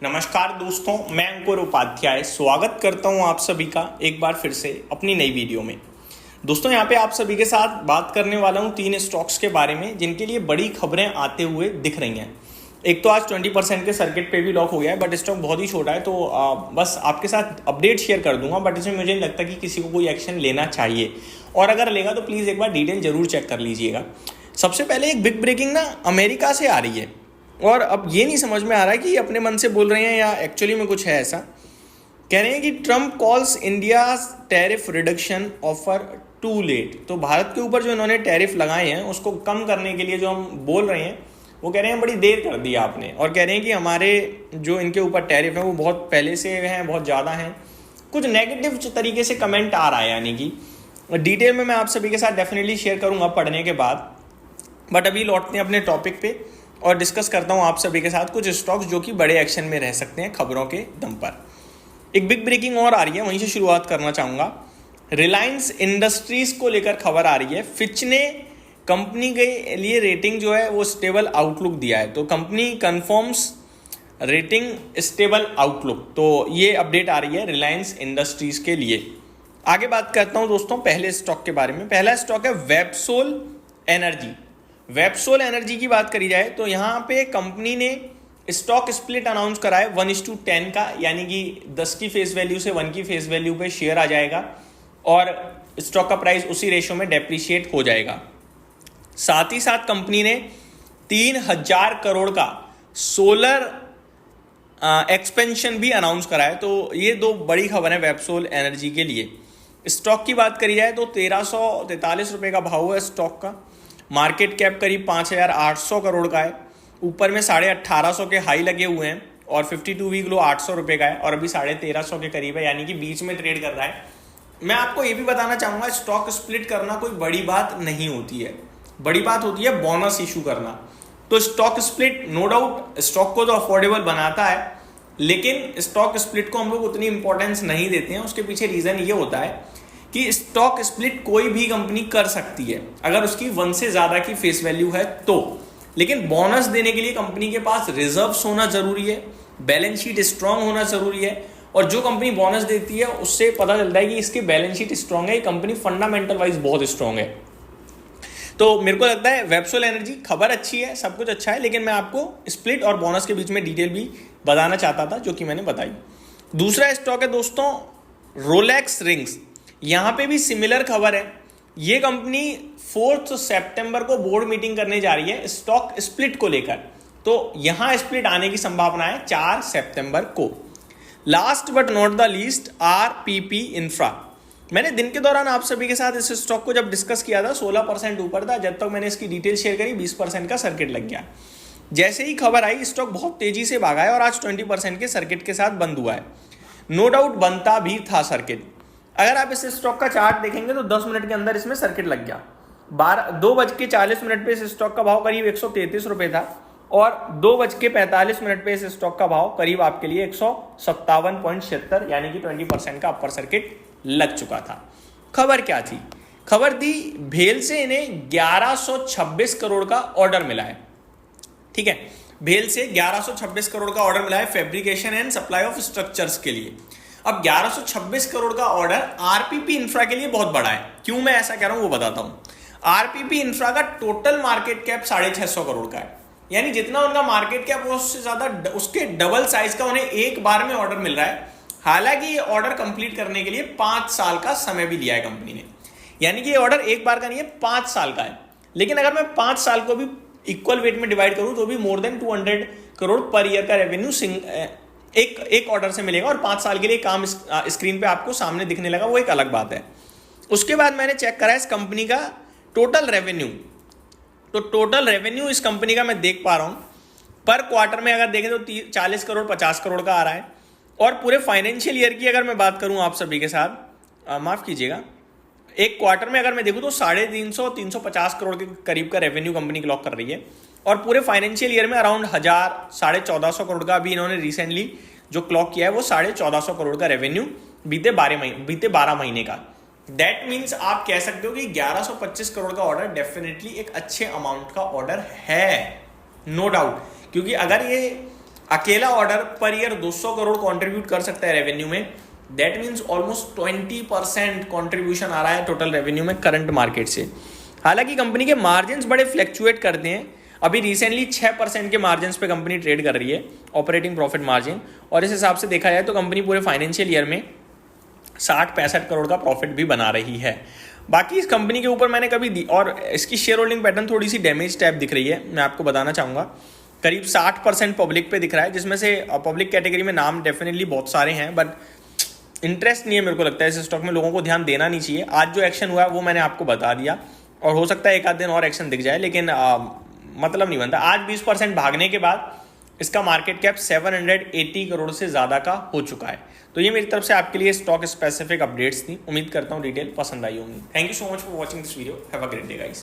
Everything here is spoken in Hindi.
नमस्कार दोस्तों, मैं अंकुर उपाध्याय स्वागत करता हूं आप सभी का एक बार फिर से अपनी नई वीडियो में। दोस्तों यहाँ पे आप सभी के साथ बात करने वाला हूं 3 स्टॉक्स के बारे में जिनके लिए बड़ी खबरें आते हुए दिख रही हैं। एक तो आज 20% के सर्किट पे भी लॉक हो गया है, बट स्टॉक बहुत ही छोटा है, तो बस आपके साथ अपडेट शेयर कर दूंगा। बट इसमें मुझे नहीं लगता कि किसी को कोई एक्शन लेना चाहिए, और अगर लेगा तो प्लीज़ एक बार डिटेल जरूर चेक कर लीजिएगा। सबसे पहले एक बिग ब्रेकिंग ना अमेरिका से आ रही है, और अब ये नहीं समझ में आ रहा है कि अपने मन से बोल रहे हैं या एक्चुअली में कुछ है ऐसा। कह रहे हैं कि Trump calls India tariff reduction offer too late. तो भारत के ऊपर जो इन्होंने टैरिफ लगाए हैं उसको कम करने के लिए जो हम बोल रहे हैं वो कह रहे हैं बड़ी देर कर दिया आपने, और कह रहे हैं कि हमारे जो इनके ऊपर टैरिफ है वो बहुत पहले से हैं, बहुत ज़्यादा हैं। कुछ नेगेटिव तरीके से कमेंट आ रहा है, यानी कि डिटेल में मैं आप सभी के साथ डेफिनेटली शेयर करूँगा पढ़ने के बाद। बट अभी लौटते हैं अपने टॉपिक पे और डिस्कस करता हूं आप सभी के साथ कुछ स्टॉक्स जो कि बड़े एक्शन में रह सकते हैं खबरों के दम पर। एक बिग ब्रेकिंग और आ रही है, वहीं से शुरुआत करना चाहूँगा। रिलायंस इंडस्ट्रीज को लेकर खबर आ रही है। फिच ने कंपनी के लिए रेटिंग जो है वो स्टेबल आउटलुक दिया है, तो company confirms rating stable outlook. तो ये अपडेट आ रही है रिलायंस इंडस्ट्रीज के लिए। आगे बात करता हूँ दोस्तों पहले स्टॉक के बारे में। पहला स्टॉक है वेबसोल एनर्जी। वेबसोल एनर्जी की बात करी जाए तो यहाँ पे कंपनी ने स्टॉक स्प्लिट अनाउंस करा है 1:10 का, यानी कि 10 की फेस वैल्यू से 1 की फेस वैल्यू पे शेयर आ जाएगा और स्टॉक का प्राइस उसी रेशो में डेप्रिशिएट हो जाएगा। साथ ही साथ कंपनी ने 3000 करोड़ का सोलर एक्सपेंशन भी अनाउंस करा है। तो ये दो बड़ी खबर है वेबसोल एनर्जी के लिए। स्टॉक की बात करी जाए तो 1343 रुपये का भाव है स्टॉक का। मार्केट कैप करीब 5800 करोड़ का है। ऊपर में 1850 के हाई लगे हुए हैं और 52 वीक लो 800 रुपये का है, और अभी 1350 के करीब है, यानी कि बीच में ट्रेड कर रहा है। मैं आपको ये भी बताना चाहूँगा स्टॉक स्प्लिट करना कोई बड़ी बात नहीं होती है, बड़ी बात होती है बोनस इशू करना। तो stock split no doubt stock को तो अफोर्डेबल बनाता है, लेकिन स्टॉक स्प्लिट को हम लोग उतनी इंपॉर्टेंस नहीं देते हैं। उसके पीछे रीज़न ये होता है कि स्टॉक स्प्लिट कोई भी कंपनी कर सकती है अगर उसकी 1 से ज़्यादा की फेस वैल्यू है तो, लेकिन बोनस देने के लिए कंपनी के पास रिजर्व्स होना जरूरी है, बैलेंस शीट स्ट्रांग होना जरूरी है। और जो कंपनी बोनस देती है उससे पता चलता है कि इसकी बैलेंस शीट स्ट्रांग है, ये कंपनी फंडामेंटल वाइज बहुत स्ट्रांग है। तो मेरे को लगता है वेबसोल एनर्जी खबर अच्छी है, सब कुछ अच्छा है, लेकिन मैं आपको स्प्लिट और बोनस के बीच में डिटेल भी बताना चाहता था जो कि मैंने बताई। दूसरा स्टॉक है दोस्तों रोलेक्स रिंग्स। यहाँ पे भी सिमिलर खबर है। ये कंपनी 4 सितंबर को बोर्ड मीटिंग करने जा रही है स्टॉक स्प्लिट को लेकर, तो यहाँ स्प्लिट आने की संभावना है 4 सितंबर को। Last but not the least RPP infra. मैंने दिन के दौरान आप सभी के साथ इस स्टॉक को जब डिस्कस किया था 16% ऊपर था, जब तक मैंने इसकी डिटेल शेयर करी 20% का सर्किट लग गया। जैसे ही खबर आई स्टॉक बहुत तेजी से भागा है और आज 20% के सर्किट के साथ बंद हुआ है। नो डाउट बनता भी था सर्किट। अगर आप इस स्टॉक का चार्ट देखेंगे तो 10 मिनट के अंदर इसमें सर्किट लग गया। 2:40 पे इस स्टॉक का भाव करीब 133 रुपये था, और 2:45 पे इस स्टॉक का भाव करीब आपके लिए 157.76, यानी कि 20% का अपर सर्किट लग चुका था। खबर क्या थी? खबर थी भेल से इन्हें 1126 करोड़ का ऑर्डर मिला है। ठीक है, भेल से 1126 करोड़ का ऑर्डर मिला है fabrication and supply of structures के लिए। अब 1126 करोड़ का ऑर्डर आरपीपी इंफ्रा के लिए बहुत बड़ा है। क्यों मैं ऐसा कह रहा हूं वो बताता हूं। आरपीपी इंफ्रा का टोटल मार्केट कैप 650 करोड़ का है, यानी जितना उनका मार्केट कैप उससे ज्यादा उसके डबल साइज का उन्हें एक बार में ऑर्डर मिल रहा है। हालांकि ये ऑर्डर कंप्लीट करने के लिए 5 साल का समय भी लिया है कंपनी ने, यानी कि ये ऑर्डर एक बार का नहीं है, 5 साल का है। लेकिन अगर मैं 5 साल को भी इक्वल वेट में डिवाइड करूं तो भी more than 200 crore per year का रेवेन्यू एक ऑर्डर से मिलेगा, और 5 साल के लिए काम स्क्रीन पे आपको सामने दिखने लगा, वो एक अलग बात है। उसके बाद मैंने चेक करा इस कंपनी का टोटल रेवेन्यू। तो टोटल रेवेन्यू इस कंपनी का मैं देख पा रहा हूं पर क्वार्टर में अगर देखें तो 40 करोड़ 50 करोड़ का आ रहा है, और पूरे फाइनेंशियल ईयर की अगर मैं बात करूं आप सभी के साथ, माफ कीजिएगा, एक क्वार्टर में अगर मैं देखूं तो 350 करोड़ के करीब का रेवेन्यू कंपनी क्लॉक कर रही है, और पूरे फाइनेंशियल ईयर में अराउंड 1450 करोड़ का अभी इन्होंने रिसेंटली जो क्लॉक किया है वो 1450 करोड़ का रेवेन्यू बीते 12 महीने का। दैट मीन्स आप कह सकते हो कि 1125 करोड़ का ऑर्डर डेफिनेटली एक अच्छे अमाउंट का ऑर्डर है, नो डाउट। क्योंकि अगर ये अकेला order per year 200 crore contribute कर सकता है रेवेन्यू में। दैट मीन्स ऑलमोस्ट 20% कॉन्ट्रीब्यूशन आ रहा है टोटल रेवेन्यू में करंट मार्केट से। हालांकि कंपनी के मार्जिन बड़े फ्लैक्चुएट करते हैं। अभी रिसेंटली 6% के मार्जिन पे कंपनी ट्रेड कर रही है, ऑपरेटिंग प्रॉफिट मार्जिन, और इस हिसाब से देखा जाए तो कंपनी पूरे फाइनेंशियल ईयर में 60-65 करोड़ का प्रॉफिट भी बना रही है। बाकी इस कंपनी के ऊपर मैंने कभी दी, और इसकी शेयर होल्डिंग पैटर्न थोड़ी सी डैमेज टाइप दिख रही है, मैं आपको बताना चाहूँगा। करीब 60% पब्लिक पे दिख रहा है, जिसमें से पब्लिक कैटेगरी में नाम डेफिनेटली बहुत सारे हैं, बट इंटरेस्ट नहीं है मेरे को लगता है इस स्टॉक में। लोगों को ध्यान देना नहीं चाहिए। आज जो एक्शन हुआ है वो मैंने आपको बता दिया, और हो सकता है एक आध दिन और एक्शन दिख जाए, लेकिन मतलब नहीं बनता। आज 20% भागने के बाद इसका मार्केट कैप 780 करोड़ से ज़्यादा का हो चुका है। तो ये मेरी तरफ से आपके लिए स्टॉक स्पेसिफिक अपडेट्स थी। उम्मीद करता हूँ डिटेल पसंद आई होंगी। Thank you so much for watching this video. Have a great day guys.